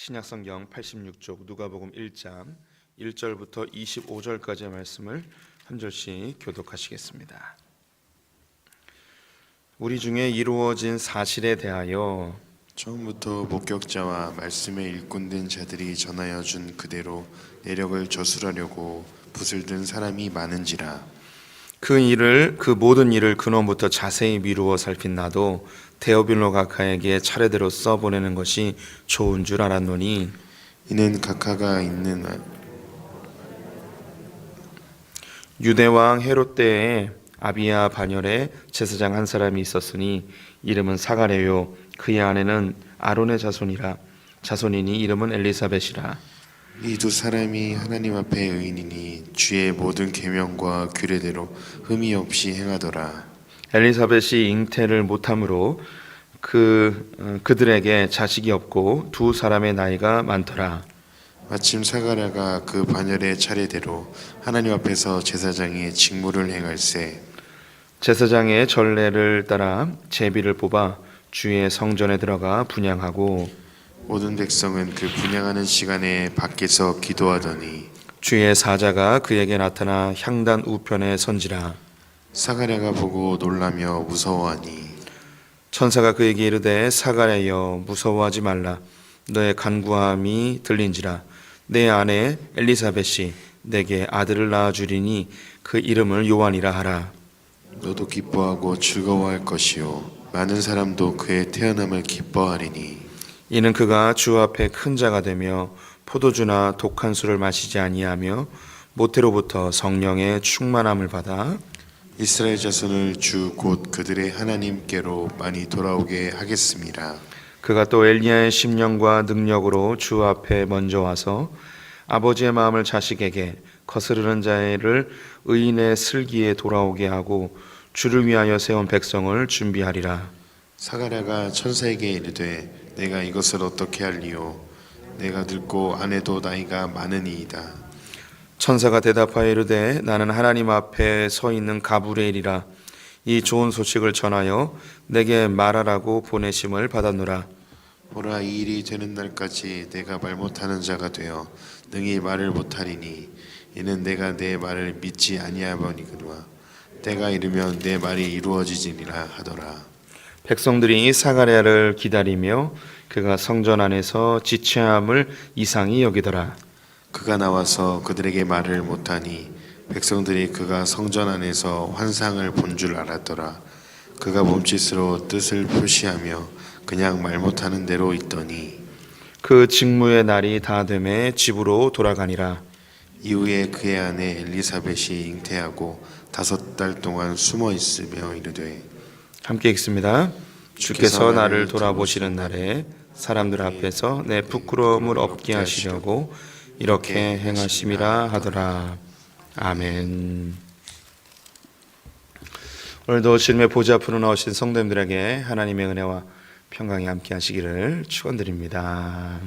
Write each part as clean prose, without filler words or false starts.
신약성경 86쪽 누가복음 1장 1절부터 25절까지의 말씀을 한 절씩 교독하시겠습니다. 우리 중에 이루어진 사실에 대하여 처음부터 목격자와 말씀의 일꾼된 자들이 전하여 준 그대로 내력을 저술하려고 붓을 든 사람이 많은지라. 그 모든 일을 근원부터 자세히 미루어 살핀 나도 데오빌로 각하에게 차례대로 써보내는 것이 좋은 줄 알았노니, 이는 각하가 있는 유대왕 헤롯 때에 아비야 반열에 제사장 한 사람이 있었으니 이름은 사가랴요. 그의 아내는 아론의 자손이니 이름은 엘리사벳이라. 이 두 사람이 하나님 앞에 의인이니 주의 모든 계명과 규례대로 흠이 없이 행하더라. 엘리사벳이 잉태를 못함으로 그들에게 자식이 없고 두 사람의 나이가 많더라. 마침 사가랴가 그 반열의 차례대로 하나님 앞에서 제사장의 직무를 행할세. 제사장의 전례를 따라 제비를 뽑아 주의 성전에 들어가 분향하고 모든 백성은 그 분향하는 시간에 밖에서 기도하더니 주의 사자가 그에게 나타나 향단 우편에 선지라. 사가랴가 보고 놀라며 무서워하니 천사가 그에게 이르되 사가랴여 무서워하지 말라. 너의 간구함이 들린지라. 내 아내 엘리사벳이 내게 아들을 낳아주리니 그 이름을 요한이라 하라. 너도 기뻐하고 즐거워할 것이요 많은 사람도 그의 태어남을 기뻐하리니 이는 그가 주 앞에 큰 자가 되며 포도주나 독한 술을 마시지 아니하며 모태로부터 성령의 충만함을 받아 이스라엘 자손을 주 곧 그들의 하나님께로 많이 돌아오게 하겠습니다. 그가 또 엘리야의 심령과 능력으로 주 앞에 먼저 와서 아버지의 마음을 자식에게 거스르는 자를 의인의 슬기에 돌아오게 하고 주를 위하여 세운 백성을 준비하리라. 사가랴가 천사에게 이르되 내가 이것을 어떻게 할리요 내가 늙고 아내도 나이가 많으니이다. 천사가 대답하여 이르되 나는 하나님 앞에 서 있는 가브리엘이라. 이 좋은 소식을 전하여 내게 말하라고 보내심을 받았노라. 보라, 이 일이 되는 날까지 내가 말 못하는 자가 되어 능히 말을 못하리니 이는 내가 내 말을 믿지 아니하거니와 때가 이르면 내 말이 이루어지리라 하더라. 백성들이 사가랴를 기다리며 그가 성전 안에서 지체함을 이상히 여기더라. 그가 나와서 그들에게 말을 못하니 백성들이 그가 성전 안에서 환상을 본 줄 알았더라. 그가 몸짓으로 뜻을 표시하며 그냥 말 못하는 대로 있더니 그 직무의 날이 다 되매 집으로 돌아가니라. 이후에 그의 아내 엘리사벳이 잉태하고 5달 동안 숨어 있으며 이르되 함께 읽습니다. 주께서 나를 돌아보시는 날에 사람들 앞에서 내 부끄러움을 없게 하시려고 이렇게 행하심이라 하더라. 아멘. 오늘도 주님의 보좌 앞으로 나오신 성도님들에게 하나님의 은혜와 평강이 함께 하시기를 축원드립니다.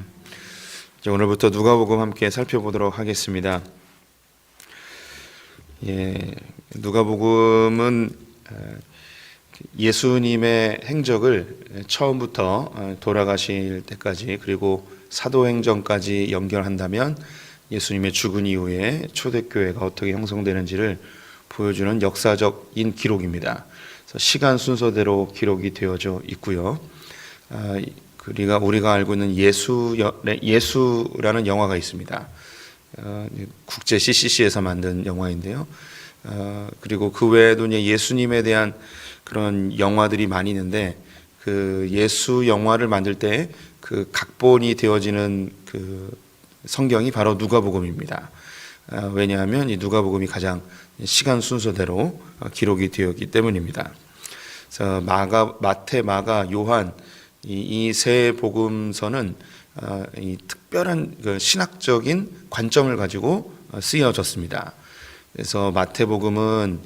오늘부터 누가복음 함께 살펴보도록 하겠습니다. 누가복음은 예수님의 행적을 처음부터 돌아가실 때까지 그리고 사도행전까지 연결한다면 예수님의 죽은 이후에 초대교회가 어떻게 형성되는지를 보여주는 역사적인 기록입니다. 그래서 시간 순서대로 기록이 되어져 있고요. 우리가 알고 있는 예수라는 영화가 있습니다. 국제 CCC에서 만든 영화인데요. 그리고 그 외에도 예수님에 대한 그런 영화들이 많이 있는데 그 예수 영화를 만들 때 그 각본이 되어지는 그 성경이 바로 누가복음입니다. 왜냐하면 이 누가복음이 가장 시간 순서대로 기록이 되었기 때문입니다. 그래서 마태, 마가, 요한 이 세 복음서는 이 특별한 그 신학적인 관점을 가지고 쓰여졌습니다. 그래서 마태복음은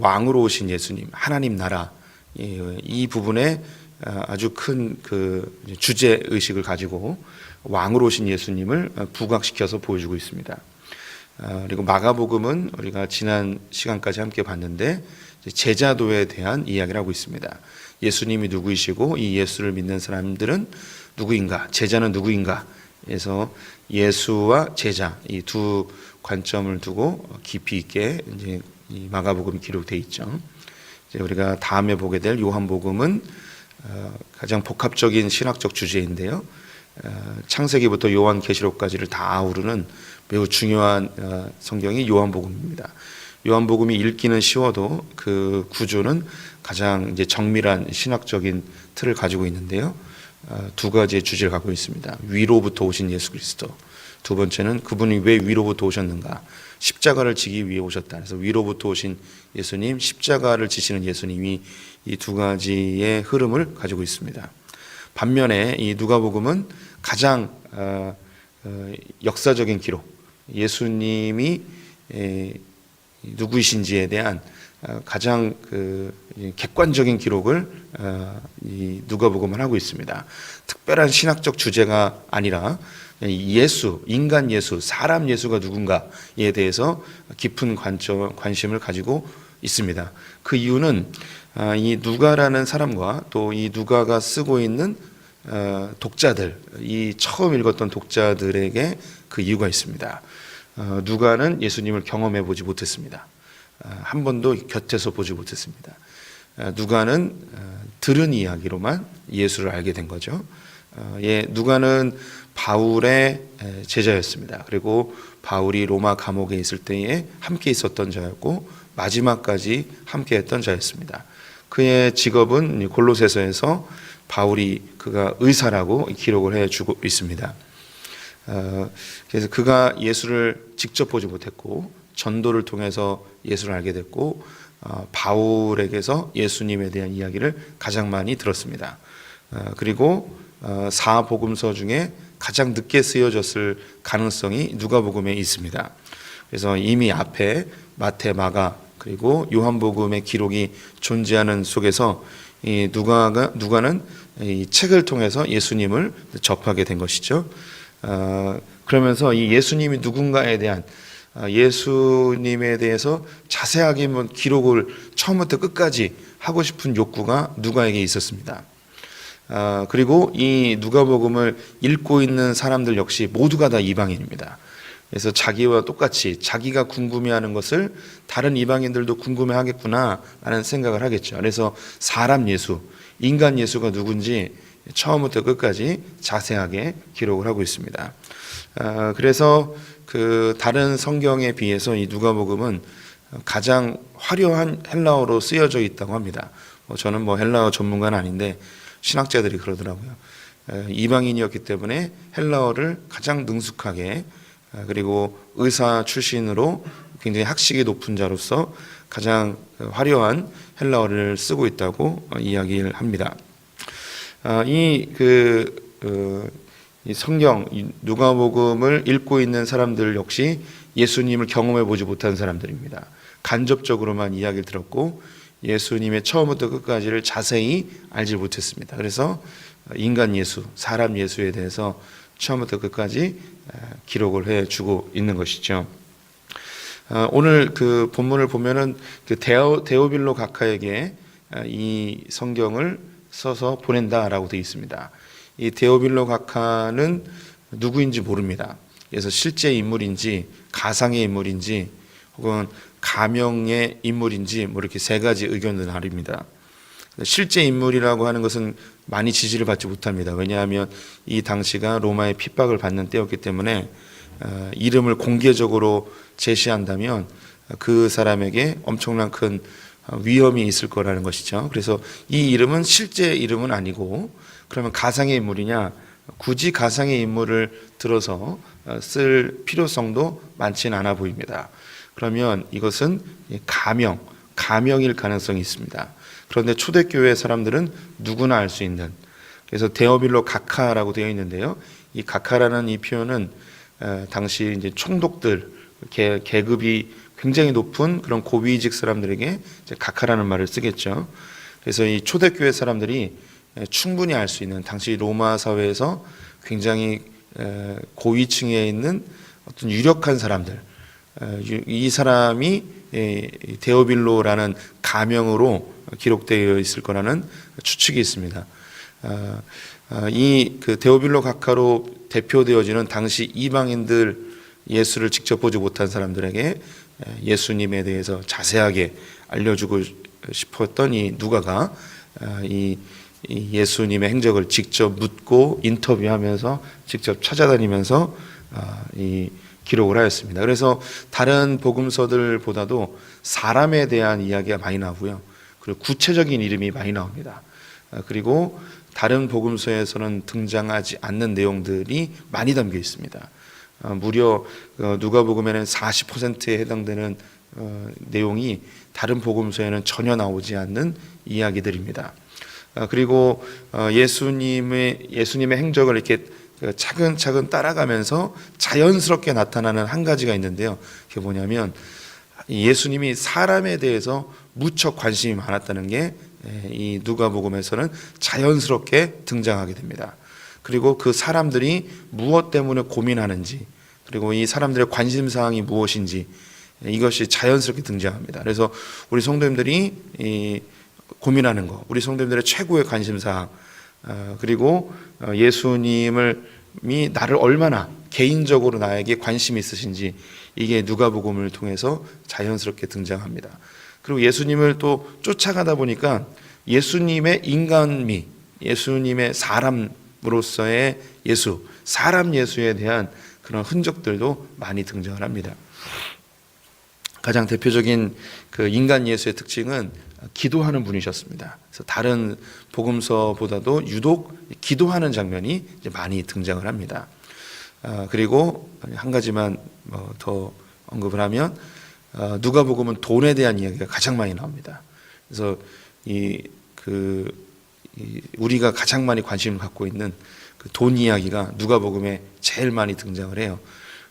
왕으로 오신 예수님, 하나님 나라 이 부분에 아주 큰 그 주제 의식을 가지고 왕으로 오신 예수님을 부각시켜서 보여주고 있습니다. 그리고 마가복음은 우리가 지난 시간까지 함께 봤는데 제자도에 대한 이야기를 하고 있습니다. 예수님이 누구이시고 이 예수를 믿는 사람들은 누구인가, 제자는 누구인가, 그래서 예수와 제자 이 두 관점을 두고 깊이 있게 이제 이 마가복음이 기록되어 있죠. 이제 우리가 다음에 보게 될 요한복음은 가장 복합적인 신학적 주제인데요. 창세기부터 요한계시록까지를 다 아우르는 매우 중요한 성경이 요한복음입니다. 요한복음이 읽기는 쉬워도 그 구조는 가장 이제 정밀한 신학적인 틀을 가지고 있는데요. 두 가지의 주제를 갖고 있습니다. 위로부터 오신 예수 그리스도. 두 번째는 그분이 왜 위로부터 오셨는가? 십자가를 지기 위해 오셨다. 그래서 위로부터 오신 예수님, 십자가를 지시는 예수님이 이 두 가지의 흐름을 가지고 있습니다. 반면에 이 누가복음은 가장 역사적인 기록, 예수님이 누구이신지에 대한 가장 객관적인 기록을 이 누가복음은 하고 있습니다. 특별한 신학적 주제가 아니라 예수, 인간 예수, 사람 예수가 누군가에 대해서 깊은 관심을 가지고 있습니다. 그 이유는 이 누가라는 사람과 또 이 누가가 쓰고 있는 독자들, 이 처음 읽었던 독자들에게 그 이유가 있습니다. 누가는 예수님을 경험해 보지 못했습니다. 한 번도 곁에서 보지 못했습니다. 누가는 들은 이야기로만 예수를 알게 된 거죠. 누가는 바울의 제자였습니다. 그리고 바울이 로마 감옥에 있을 때에 함께 있었던 자였고 마지막까지 함께 했던 자였습니다. 그의 직업은 골로새서에서 바울이 그가 의사라고 기록을 해주고 있습니다. 그래서 그가 예수를 직접 보지 못했고 전도를 통해서 예수를 알게 됐고 바울에게서 예수님에 대한 이야기를 가장 많이 들었습니다. 그리고 사복음서 중에 가장 늦게 쓰여졌을 가능성이 누가복음에 있습니다. 그래서 이미 앞에 마태, 마가 그리고 요한복음의 기록이 존재하는 속에서 이 누가는 이 책을 통해서 예수님을 접하게 된 것이죠. 그러면서 이 예수님이 누군가에 대한 예수님에 대해서 자세하게 기록을 처음부터 끝까지 하고 싶은 욕구가 누가에게 있었습니다. 그리고 이 누가복음을 읽고 있는 사람들 역시 모두가 다 이방인입니다. 그래서 자기와 똑같이 자기가 궁금해하는 것을 다른 이방인들도 궁금해하겠구나라는 생각을 하겠죠. 그래서 사람 예수, 인간 예수가 누군지 처음부터 끝까지 자세하게 기록을 하고 있습니다. 그래서 그 다른 성경에 비해서 이 누가복음은 가장 화려한 헬라어로 쓰여져 있다고 합니다. 저는 헬라어 전문가는 아닌데 신학자들이 그러더라고요. 이방인이었기 때문에 헬라어를 가장 능숙하게 그리고 의사 출신으로 굉장히 학식이 높은 자로서 가장 화려한 헬라어를 쓰고 있다고 이야기를 합니다. 이 성경 누가복음을 읽고 있는 사람들 역시 예수님을 경험해 보지 못한 사람들입니다. 간접적으로만 이야기를 들었고 예수님의 처음부터 끝까지를 자세히 알지 못했습니다. 그래서 인간 예수, 사람 예수에 대해서 처음부터 끝까지 기록을 해주고 있는 것이죠. 오늘 그 본문을 보면은 그 데오빌로 각하에게 이 성경을 써서 보낸다라고 되어 있습니다. 이 데오빌로 각하는 누구인지 모릅니다. 그래서 실제 인물인지 가상의 인물인지 혹은 가명의 인물인지 이렇게 세 가지 의견을 나릅니다. 실제 인물이라고 하는 것은 많이 지지를 받지 못합니다. 왜냐하면 이 당시가 로마의 핍박을 받는 때였기 때문에 이름을 공개적으로 제시한다면 그 사람에게 엄청난 큰 위험이 있을 거라는 것이죠. 그래서 이 이름은 실제 이름은 아니고 그러면 가상의 인물이냐? 굳이 가상의 인물을 들어서 쓸 필요성도 많지는 않아 보입니다. 그러면 이것은 가명일 가능성이 있습니다. 그런데 초대교회 사람들은 누구나 알 수 있는, 그래서 데오빌로 각하라고 되어 있는데요. 이 각하라는 이 표현은 당시 이제 총독들, 계급이 굉장히 높은 그런 고위직 사람들에게 이제 각하라는 말을 쓰겠죠. 그래서 이 초대교회 사람들이 충분히 알 수 있는, 당시 로마 사회에서 굉장히 고위층에 있는 어떤 유력한 사람들, 이 사람이 데오빌로라는 가명으로 기록되어 있을 거라는 추측이 있습니다. 이 그 데오빌로 각하로 대표되어지는 당시 이방인들, 예수를 직접 보지 못한 사람들에게 예수님에 대해서 자세하게 알려주고 싶었던 이 누가가 이 예수님의 행적을 직접 묻고 인터뷰하면서 직접 찾아다니면서 이 기록을 하였습니다. 그래서 다른 복음서들보다도 사람에 대한 이야기가 많이 나오고요. 그리고 구체적인 이름이 많이 나옵니다. 그리고 다른 복음서에서는 등장하지 않는 내용들이 많이 담겨 있습니다. 무려 누가복음에는 40%에 해당되는 내용이 다른 복음서에는 전혀 나오지 않는 이야기들입니다. 그리고 예수님의 행적을 이렇게 차근차근 따라가면서 자연스럽게 나타나는 한 가지가 있는데요. 그게 뭐냐면 예수님이 사람에 대해서 무척 관심이 많았다는 게 이 누가복음에서는 자연스럽게 등장하게 됩니다. 그리고 그 사람들이 무엇 때문에 고민하는지, 그리고 이 사람들의 관심사항이 무엇인지, 이것이 자연스럽게 등장합니다. 그래서 우리 성도님들이 고민하는 것, 우리 성도님들의 최고의 관심사항, 그리고 예수님이 나를 얼마나 개인적으로 나에게 관심이 있으신지, 이게 누가복음을 통해서 자연스럽게 등장합니다. 그리고 예수님을 또 쫓아가다 보니까 예수님의 인간미, 예수님의 사람으로서의 예수, 사람 예수에 대한 그런 흔적들도 많이 등장을 합니다. 가장 대표적인 그 인간 예수의 특징은 기도하는 분이셨습니다. 그래서 다른 복음서보다도 유독 기도하는 장면이 이제 많이 등장을 합니다. 그리고 한 가지만 더 언급을 하면 누가복음은 돈에 대한 이야기가 가장 많이 나옵니다. 그래서 우리가 가장 많이 관심을 갖고 있는 그 돈 이야기가 누가복음에 제일 많이 등장을 해요.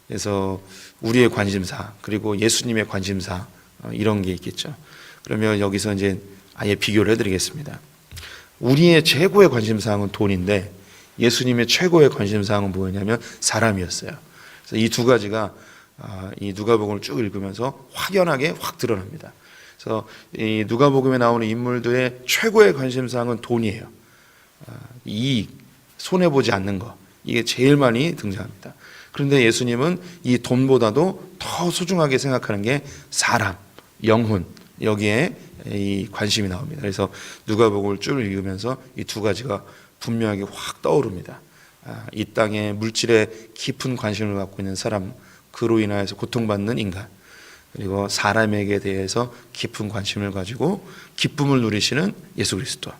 그래서 우리의 관심사, 그리고 예수님의 관심사, 이런 게 있겠죠. 그러면 여기서 이제 아예 비교를 해드리겠습니다. 우리의 최고의 관심사항은 돈인데 예수님의 최고의 관심사항은 뭐였냐면 사람이었어요. 그래서 이 두 가지가 이 누가복음을 쭉 읽으면서 확연하게 확 드러납니다. 그래서 이 누가복음에 나오는 인물들의 최고의 관심사항은 돈이에요. 이익, 손해보지 않는 것, 이게 제일 많이 등장합니다. 그런데 예수님은 이 돈보다도 더 소중하게 생각하는 게 사람, 영혼, 여기에 이 관심이 나옵니다. 그래서 누가복음을 쭉 읽으면서 이 두 가지가 분명하게 확 떠오릅니다. 이 땅에 물질에 깊은 관심을 갖고 있는 사람, 그로 인하여서 고통받는 인간, 그리고 사람에게 대해서 깊은 관심을 가지고 기쁨을 누리시는 예수 그리스도.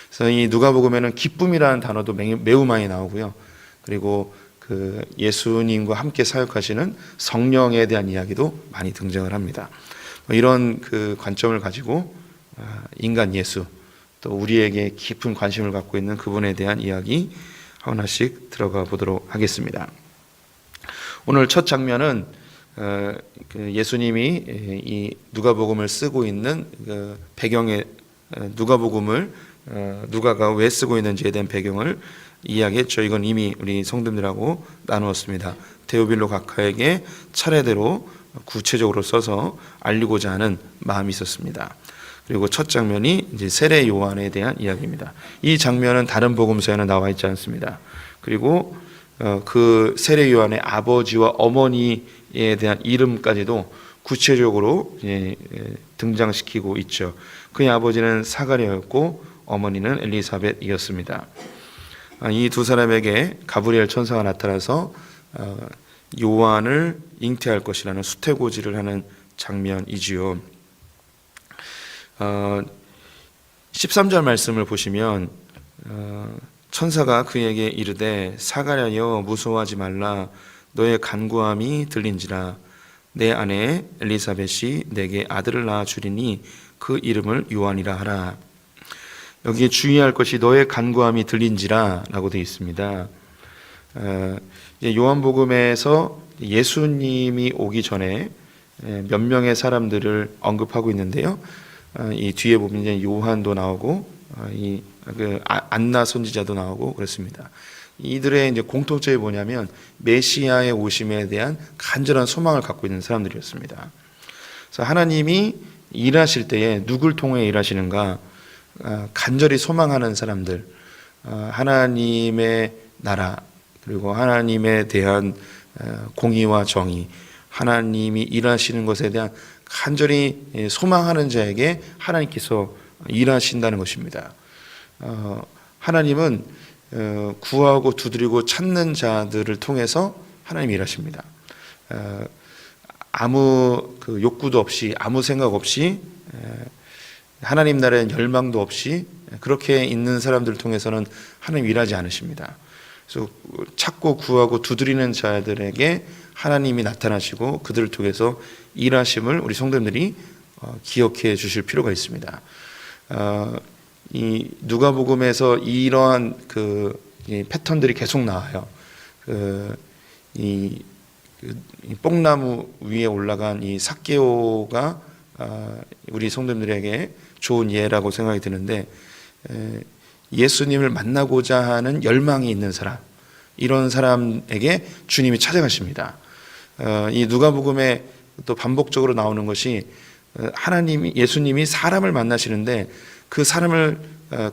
그래서 이 누가복음에는 기쁨이라는 단어도 매우 많이 나오고요. 그리고 그 예수님과 함께 사역하시는 성령에 대한 이야기도 많이 등장을 합니다. 이런 그 관점을 가지고 인간 예수, 또 우리에게 깊은 관심을 갖고 있는 그분에 대한 이야기 하나씩 들어가 보도록 하겠습니다. 오늘 첫 장면은 예수님이 이 누가복음을 쓰고 있는 그 배경에 누가가 왜 쓰고 있는지에 대한 배경을 이야기했죠. 이건 이미 우리 성도님들하고 나누었습니다. 데오빌로 각하에게 차례대로 구체적으로 써서 알리고자 하는 마음이 있었습니다. 그리고 첫 장면이 이제 세례 요한에 대한 이야기입니다. 이 장면은 다른 복음서에는 나와 있지 않습니다. 그리고 그 세례 요한의 아버지와 어머니에 대한 이름까지도 구체적으로 등장시키고 있죠. 그의 아버지는 사가랴였고 어머니는 엘리사벳이었습니다. 이 두 사람에게 가브리엘 천사가 나타나서 요한을 잉태할 것이라는 수태고지를 하는 장면이지요. 13절 말씀을 보시면 천사가 그에게 이르되 사가랴여 무서워하지 말라 너의 간구함이 들린지라 내 아내 엘리사벳이 내게 아들을 낳아 주리니 그 이름을 요한이라 하라. 여기에 주의할 것이 너의 간구함이 들린지라 라고 되어 있습니다. 요한복음에서 예수님이 오기 전에 몇 명의 사람들을 언급하고 있는데요. 이 뒤에 보면 이제 요한도 나오고 안나 선지자도 나오고 그렇습니다. 이들의 이제 공통점이 뭐냐면 메시아의 오심에 대한 간절한 소망을 갖고 있는 사람들이었습니다. 그래서 하나님이 일하실 때에 누굴 통해 일하시는가 간절히 소망하는 사람들, 하나님의 나라 그리고 하나님에 대한 공의와 정의, 하나님이 일하시는 것에 대한 간절히 소망하는 자에게 하나님께서 일하신다는 것입니다. 하나님은 구하고 두드리고 찾는 자들을 통해서 하나님이 일하십니다. 아무 그 욕구도 없이 아무 생각 없이 하나님 나라에 열망도 없이 그렇게 있는 사람들을 통해서는 하나님 일하지 않으십니다. 그래서 찾고 구하고 두드리는 자들에게 하나님이 나타나시고 그들을 통해서 일하심을 우리 성도님들이 기억해 주실 필요가 있습니다. 이 누가복음에서 이러한 이 패턴들이 계속 나와요. 이 뽕나무 위에 올라간 이 삭개오가 우리 성도님들에게 좋은 예라고 생각이 드는데, 예수님을 만나고자 하는 열망이 있는 사람, 이런 사람에게 주님이 찾아가십니다. 이 누가복음에 또 반복적으로 나오는 것이 예수님이 사람을 만나시는데 그 사람을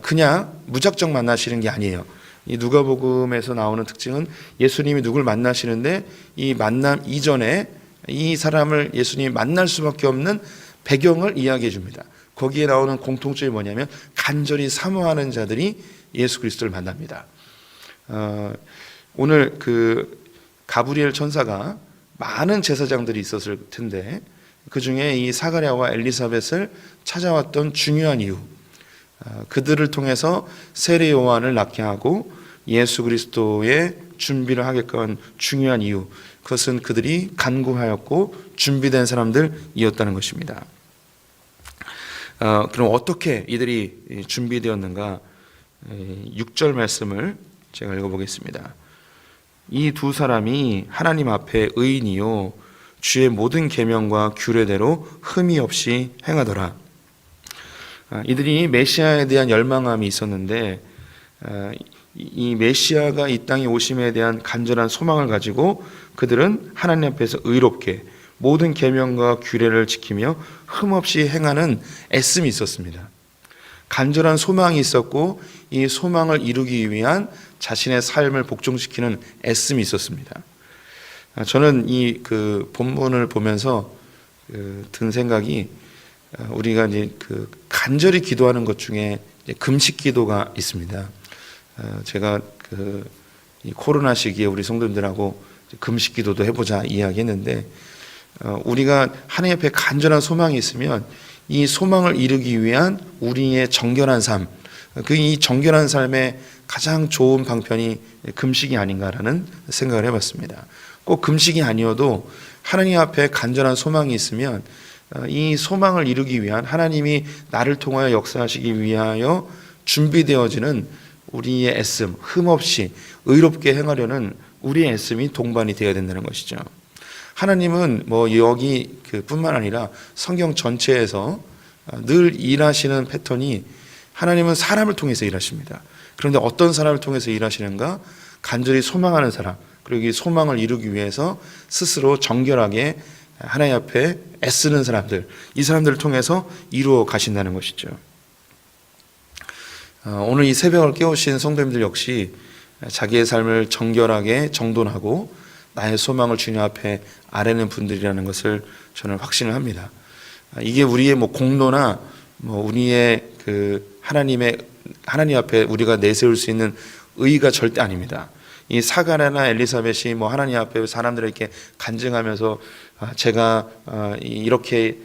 그냥 무작정 만나시는 게 아니에요. 이 누가복음에서 나오는 특징은 예수님이 누굴 만나시는데 이 만남 이전에 이 사람을 예수님이 만날 수밖에 없는 배경을 이야기해 줍니다. 거기에 나오는 공통점이 뭐냐면 간절히 사모하는 자들이 예수 그리스도를 만납니다. 오늘 가브리엘 천사가 많은 제사장들이 있었을 텐데 그 중에 이 사가랴와 엘리사벳을 찾아왔던 중요한 이유, 그들을 통해서 세례 요한을 낳게 하고 예수 그리스도의 준비를 하게끔 한 중요한 이유, 그것은 그들이 간구하였고 준비된 사람들이었다는 것입니다. 그럼 어떻게 이들이 준비되었는가? 6절 말씀을 제가 읽어보겠습니다. 이 두 사람이 하나님 앞에 의인이요 주의 모든 계명과 규례대로 흠이 없이 행하더라. 이들이 메시아에 대한 열망함이 있었는데 이 메시아가 이 땅에 오심에 대한 간절한 소망을 가지고 그들은 하나님 앞에서 의롭게 모든 계명과 규례를 지키며 흠없이 행하는 애씀이 있었습니다. 간절한 소망이 있었고 이 소망을 이루기 위한 자신의 삶을 복종시키는 애씀이 있었습니다. 저는 이 본문을 보면서 든 생각이, 우리가 이제 간절히 기도하는 것 중에 금식 기도가 있습니다. 제가 이 코로나 시기에 우리 성도님들하고 금식 기도도 해보자 이야기했는데, 우리가 하나님 앞에 간절한 소망이 있으면 이 소망을 이루기 위한 우리의 정결한 삶, 이 정결한 삶의 가장 좋은 방편이 금식이 아닌가라는 생각을 해봤습니다. 꼭 금식이 아니어도 하나님 앞에 간절한 소망이 있으면 이 소망을 이루기 위한, 하나님이 나를 통하여 역사하시기 위하여 준비되어지는 우리의 애씀, 흠없이 의롭게 행하려는 우리의 애씀이 동반이 되어야 된다는 것이죠. 하나님은 여기 뿐만 아니라 성경 전체에서 늘 일하시는 패턴이, 하나님은 사람을 통해서 일하십니다. 그런데 어떤 사람을 통해서 일하시는가? 간절히 소망하는 사람, 그리고 이 소망을 이루기 위해서 스스로 정결하게 하나님 앞에 애쓰는 사람들, 이 사람들을 통해서 이루어 가신다는 것이죠. 오늘 이 새벽을 깨우신 성도님들 역시 자기의 삶을 정결하게 정돈하고 나의 소망을 주님 앞에 아뢰는 분들이라는 것을 저는 확신을 합니다. 이게 우리의 공로나 우리의 하나님 앞에 우리가 내세울 수 있는 의의가 절대 아닙니다. 이 사가랴나 엘리사벳이 하나님 앞에 사람들에게 간증하면서 제가 이렇게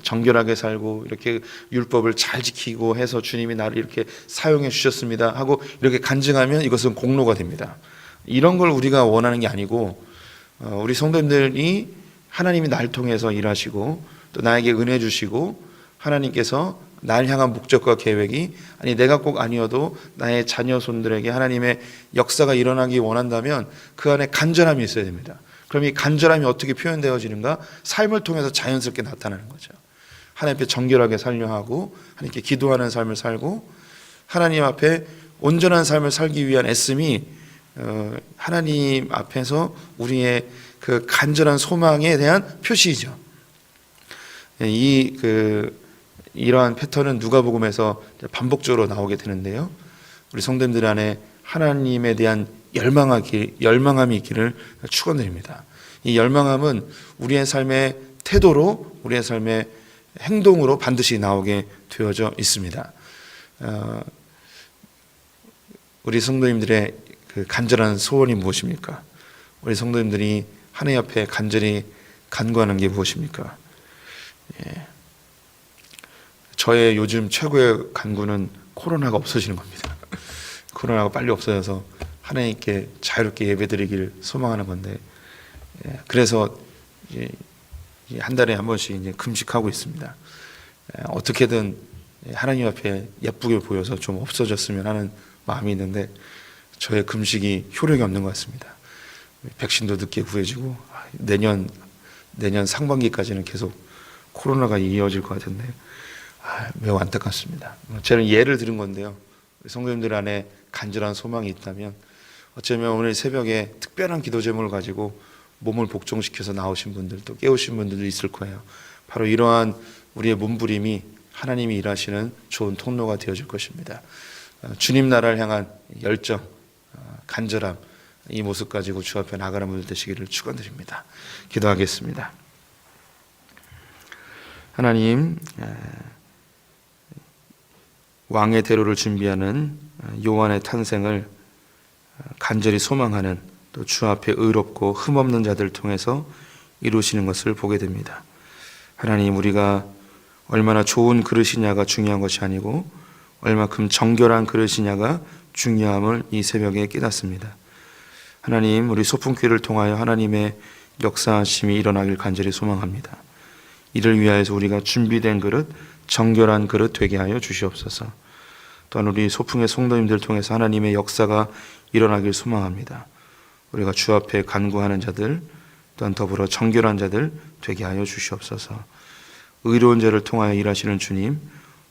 정결하게 살고 이렇게 율법을 잘 지키고 해서 주님이 나를 이렇게 사용해 주셨습니다 하고 이렇게 간증하면 이것은 공로가 됩니다. 이런 걸 우리가 원하는 게 아니고, 우리 성도님들이 하나님이 날 통해서 일하시고 또 나에게 은혜 주시고 하나님께서 날 향한 목적과 계획이, 내가 꼭 아니어도 나의 자녀 손들에게 하나님의 역사가 일어나기 원한다면 그 안에 간절함이 있어야 됩니다. 그럼 이 간절함이 어떻게 표현되어지는가? 삶을 통해서 자연스럽게 나타나는 거죠. 하나님 앞에 정결하게 살려 하고 하나님께 기도하는 삶을 살고 하나님 앞에 온전한 삶을 살기 위한 애씀이 하나님 앞에서 우리의 간절한 소망에 대한 표시이죠. 이러한 패턴은 누가복음에서 반복적으로 나오게 되는데요. 우리 성도님들 안에 하나님에 대한 열망함이 있기를 축원드립니다. 이 열망함은 우리의 삶의 태도로, 우리의 삶의 행동으로 반드시 나오게 되어져 있습니다. 우리 성도님들의 그 간절한 소원이 무엇입니까? 우리 성도님들이 하나님 앞에 간절히 간구하는 게 무엇입니까? 저의 요즘 최고의 간구는 코로나가 없어지는 겁니다. 코로나가 빨리 없어져서 하나님께 자유롭게 예배드리길 소망하는 건데, 그래서 한 달에 한 번씩 이제 금식하고 있습니다. 어떻게든 하나님 앞에 예쁘게 보여서 좀 없어졌으면 하는 마음이 있는데 저의 금식이 효력이 없는 것 같습니다. 백신도 늦게 구해지고 내년 상반기까지는 계속 코로나가 이어질 것 같은데 매우 안타깝습니다. 저는 예를 들은 건데요. 성도님들 안에 간절한 소망이 있다면 어쩌면 오늘 새벽에 특별한 기도 제목을 가지고 몸을 복종시켜서 나오신 분들, 또 깨우신 분들도 있을 거예요. 바로 이러한 우리의 몸부림이 하나님이 일하시는 좋은 통로가 되어질 것입니다. 주님 나라를 향한 열정, 간절함, 이 모습 가지고 주 앞에 나가는 분들 되시기를 축원드립니다. 기도하겠습니다. 하나님, 왕의 대로를 준비하는 요한의 탄생을 간절히 소망하는, 또 주 앞에 의롭고 흠없는 자들을 통해서 이루시는 것을 보게 됩니다. 하나님, 우리가 얼마나 좋은 그릇이냐가 중요한 것이 아니고 얼마큼 정결한 그릇이냐가 중요함을 이 새벽에 깨닫습니다. 하나님, 우리 소풍교회를 통하여 하나님의 역사하심이 일어나길 간절히 소망합니다. 이를 위하여서 우리가 준비된 그릇, 정결한 그릇 되게 하여 주시옵소서. 또한 우리 소풍의 성도님들 통해서 하나님의 역사가 일어나길 소망합니다. 우리가 주 앞에 간구하는 자들, 또한 더불어 정결한 자들 되게 하여 주시옵소서. 의로운 자를 통하여 일하시는 주님,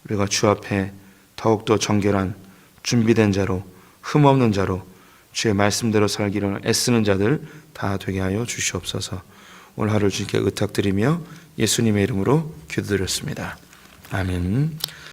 우리가 주 앞에 더욱더 정결한 준비된 자로, 흠없는 자로 주의 말씀대로 살기를 애쓰는 자들 다 되게 하여 주시옵소서. 오늘 하루 주님께 의탁드리며 예수님의 이름으로 기도드렸습니다. 아멘.